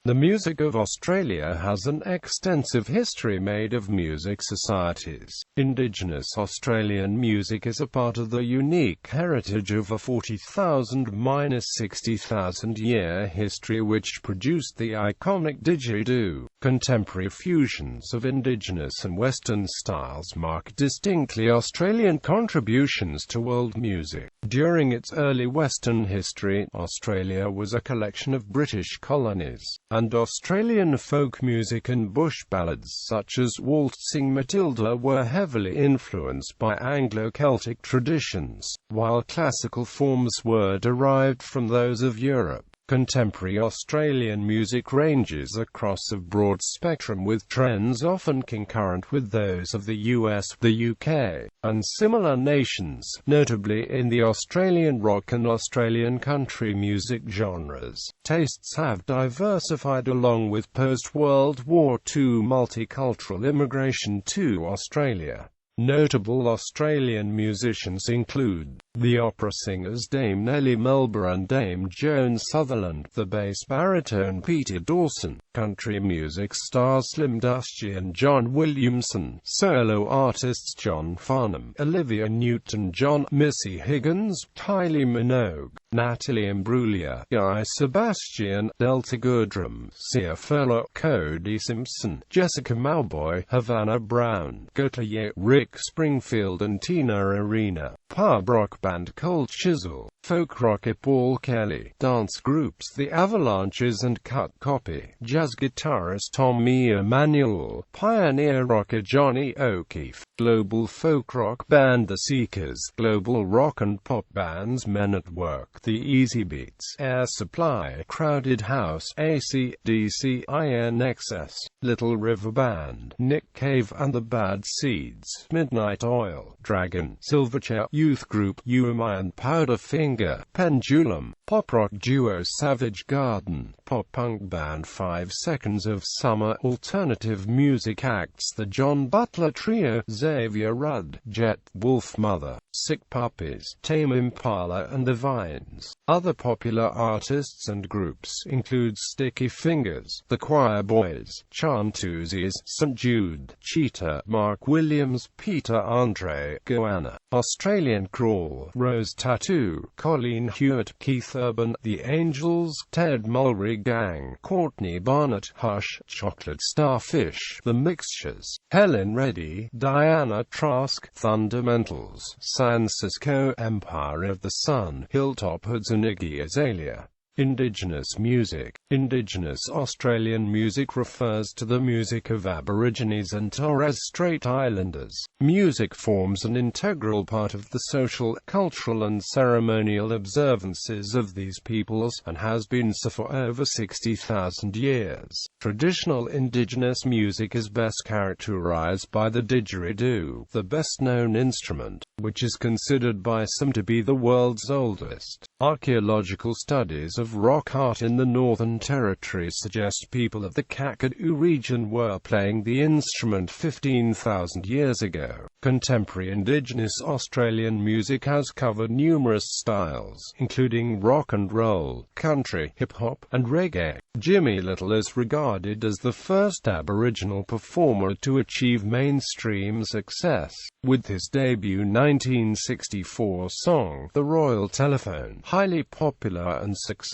The music of Australia has an extensive history made of music societies. Indigenous Australian music is a part of the unique heritage of a 40,000–60,000 year history which produced the iconic didgeridoo. Contemporary fusions of Indigenous and Western styles mark distinctly Australian contributions to world music. During its early Western history, Australia was a collection of British colonies, and Australian folk music and bush ballads such as Waltzing Matilda were heavily influenced by Anglo-Celtic traditions, while classical forms were derived from those of Europe. Contemporary Australian music ranges across a broad spectrum with trends often concurrent with those of the US, the UK, and similar nations, notably in the Australian rock and Australian country music genres. Tastes have diversified along with post-World War II multicultural immigration to Australia. Notable Australian musicians include the opera singers Dame Nellie Melba and Dame Joan Sutherland, the bass baritone Peter Dawson, country music stars Slim Dusty and John Williamson, solo artists John Farnham, Olivia Newton-John, Missy Higgins, Kylie Minogue, Natalie Imbruglia, Guy Sebastian, Delta Goodrum, Sia Furlock, Cody Simpson, Jessica Mauboy, Havana Brown, Gautier, Rick Springfield and Tina Arena, pub rock band Cold Chisel, folk rocker Paul Kelly, dance groups The Avalanches and Cut Copy, jazz guitarist Tommy Emmanuel, pioneer rocker Johnny O'Keefe, global folk rock band The Seekers, global rock and pop bands Men at Work, The Easy Beats, Air Supply, Crowded House, AC/DC, INXS, Little River Band, Nick Cave and the Bad Seeds, Midnight Oil, Dragon, Silverchair, Youth Group, UMI and Powderfinger, Pendulum, pop rock duo Savage Garden, pop punk band 5 Seconds of Summer, alternative music acts The John Butler Trio, Xavier Rudd, Jet, Wolf Mother, Sick Puppies, Tame Impala and The Vines. Other popular artists and groups include Sticky Fingers, The Choir Boys, Chantuzzies, St. Jude, Cheetah, Mark Williams, Peter Andre, Goanna, Australian Crawl, Rose Tattoo, Colleen Hewitt, Keith Urban, The Angels, Ted Mulry Gang, Courtney Barnett, Hush, Chocolate Starfish, The Mixtures, Helen Reddy, Diana Trask, Fundamentals, San Cisco, Empire of the Sun, Hilltop Hoods and Iggy Azalea. Indigenous music. Indigenous Australian music refers to the music of Aborigines and Torres Strait Islanders. Music forms an integral part of the social, cultural and ceremonial observances of these peoples, and has been so for over 60,000 years. Traditional Indigenous music is best characterized by the didgeridoo, the best-known instrument, which is considered by some to be the world's oldest. Archaeological studies of rock art in the Northern Territory suggest people of the Kakadu region were playing the instrument 15,000 years ago. Contemporary Indigenous Australian music has covered numerous styles, including rock and roll, country, hip-hop, and reggae. Jimmy Little is regarded as the first Aboriginal performer to achieve mainstream success, with his debut 1964 song, The Royal Telephone, highly popular and successful.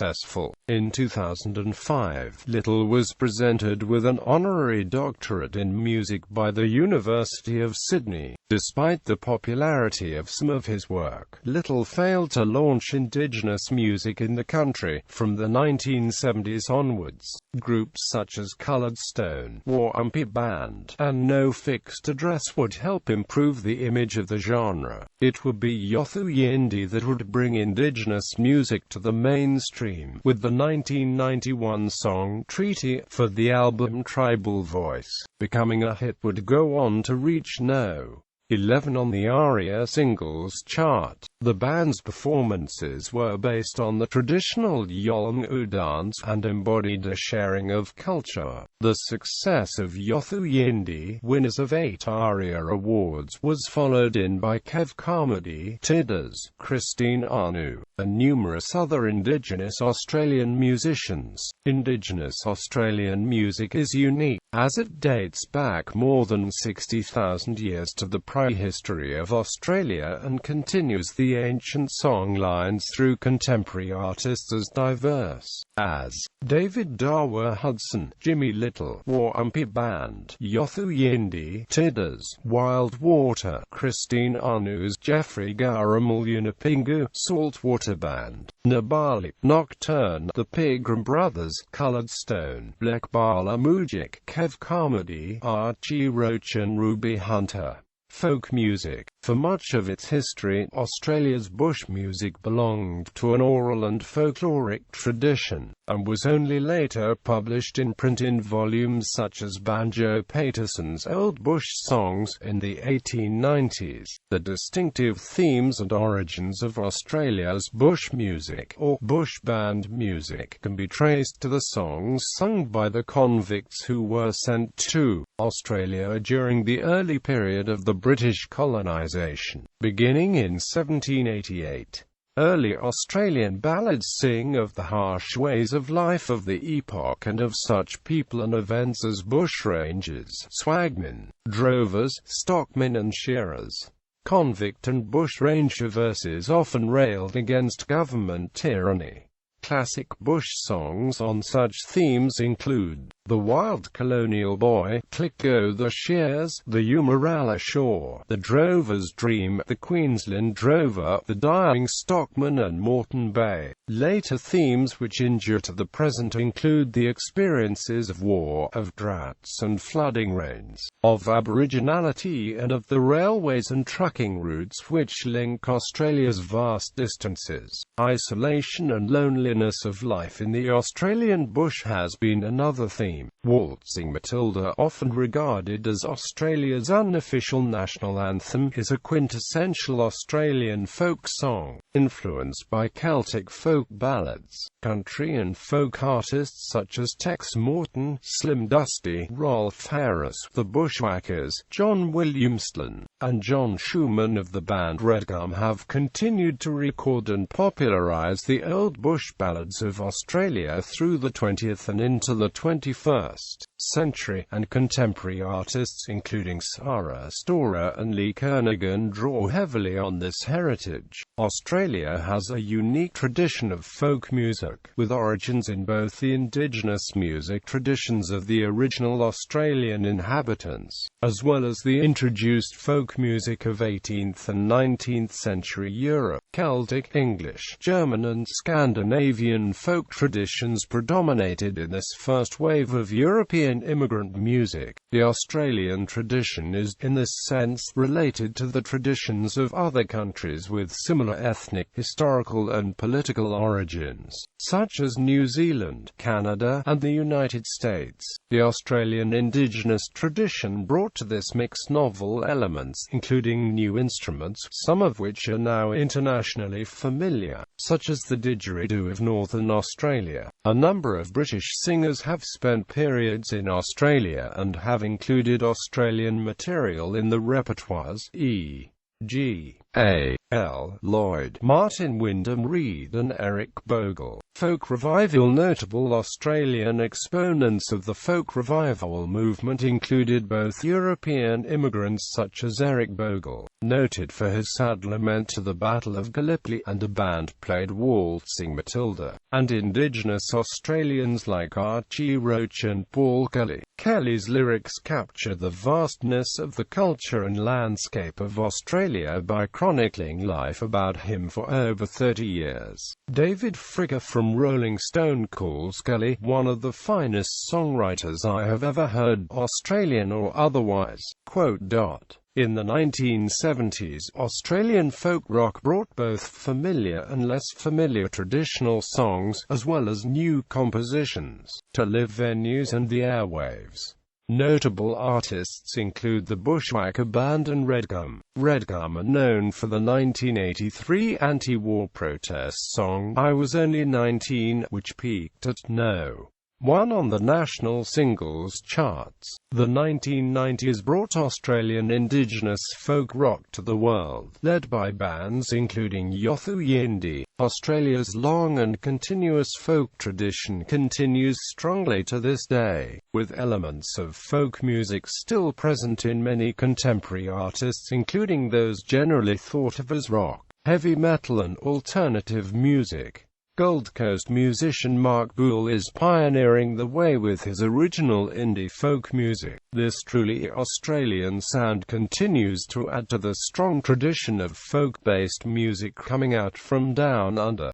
In 2005, Little was presented with an honorary doctorate in music by the University of Sydney. Despite the popularity of some of his work, Little failed to launch Indigenous music in the country. From the 1970s onwards, groups such as Coloured Stone, Warumpi Band, and No Fixed Address would help improve the image of the genre. It would be Yothu Yindi that would bring Indigenous music to the mainstream, with the 1991 song Treaty for the album Tribal Voice becoming a hit would go on to reach No. 11 on the ARIA Singles Chart. The band's performances were based on the traditional Yolngu dance and embodied a sharing of culture. The success of Yothu Yindi, winners of 8 ARIA awards, was followed in by Kev Carmody, Tidders, Christine Anu, and numerous other Indigenous Australian musicians. Indigenous Australian music is unique, as it dates back more than 60,000 years to the prehistory of Australia and continues the ancient song lines through contemporary artists as diverse as David Dawa Hudson, Jimmy Little, Warumpi Band, Yothu Yindi, Tidders, Wild Water, Christine Anu's Jeffrey Garamal Unipingu, Saltwater Band, Nabali, Nocturne, The Pilgrim Brothers, Coloured Stone, Black Bala Mujik, Kev Carmody, Archie Roach and Ruby Hunter. Folk music. For much of its history, Australia's bush music belonged to an oral and folkloric tradition, and was only later published in print in volumes such as Banjo Paterson's Old Bush Songs in the 1890s. The distinctive themes and origins of Australia's bush music, or bush band music, can be traced to the songs sung by the convicts who were sent to Australia during the early period of the British colonization, beginning in 1788. Early Australian ballads sing of the harsh ways of life of the epoch and of such people and events as bushrangers, swagmen, drovers, stockmen and shearers. Convict and bushranger verses often railed against government tyranny. Classic bush songs on such themes include The Wild Colonial Boy, Click Go the Shears, The Umaralla Shore, The Drover's Dream, The Queensland Drover, The Dying Stockman and Moreton Bay. Later themes which endure to the present include the experiences of war, of droughts and flooding rains, of aboriginality and of the railways and trucking routes which link Australia's vast distances. Isolation and loneliness of life in the Australian bush has been another theme. Waltzing Matilda, often regarded as Australia's unofficial national anthem, is a quintessential Australian folk song, influenced by Celtic folk ballads. Country and folk artists such as Tex Morton, Slim Dusty, Rolf Harris, The Bushwhackers, John Williamston, and John Schumann of the band Redgum have continued to record and popularise the old bush ballads of Australia through the 20th and into the 21st century, and contemporary artists including Sarah Storer and Lee Kernaghan draw heavily on this heritage. Australia has a unique tradition of folk music, with origins in both the indigenous music traditions of the original Australian inhabitants, as well as the introduced folk music of 18th and 19th century Europe. Celtic, English, German and Scandinavian folk traditions predominated in this first wave of European immigrant music. The Australian tradition is, in this sense, related to the traditions of other countries with similar ethnic, historical and political origins, such as New Zealand, Canada, and the United States. The Australian Indigenous tradition brought to this mix novel elements, including new instruments, some of which are now internationally familiar, such as the didgeridoo of Northern Australia. A number of British singers have spent periods in Australia and have included Australian material in the repertoires, e.g. A.L. Lloyd, Martin Wyndham Reed and Eric Bogle. Folk revival. Notable Australian exponents of the folk revival movement included both European immigrants such as Eric Bogle, noted for his sad lament to the Battle of Gallipoli, and a band played Waltzing Matilda, and Indigenous Australians like Archie Roach and Paul Kelly. Kelly's lyrics capture the vastness of the culture and landscape of Australia by chronicling life about him for over 30 years. David Fricke from Rolling Stone calls Kelly one of the finest songwriters I have ever heard, Australian or otherwise. In the 1970s, Australian folk rock brought both familiar and less familiar traditional songs, as well as new compositions, to live venues and the airwaves. Notable artists include the Bushwhacker Band and Redgum. Redgum are known for the 1983 anti-war protest song, I Was Only 19, which peaked at No. 1 on the national singles charts. The 1990s brought Australian Indigenous folk rock to the world, led by bands including Yothu Yindi. Australia's long and continuous folk tradition continues strongly to this day, with elements of folk music still present in many contemporary artists, including those generally thought of as rock, heavy metal and alternative music. Gold Coast musician Mark Boole is pioneering the way with his original indie folk music. This truly Australian sound continues to add to the strong tradition of folk-based music coming out from down under.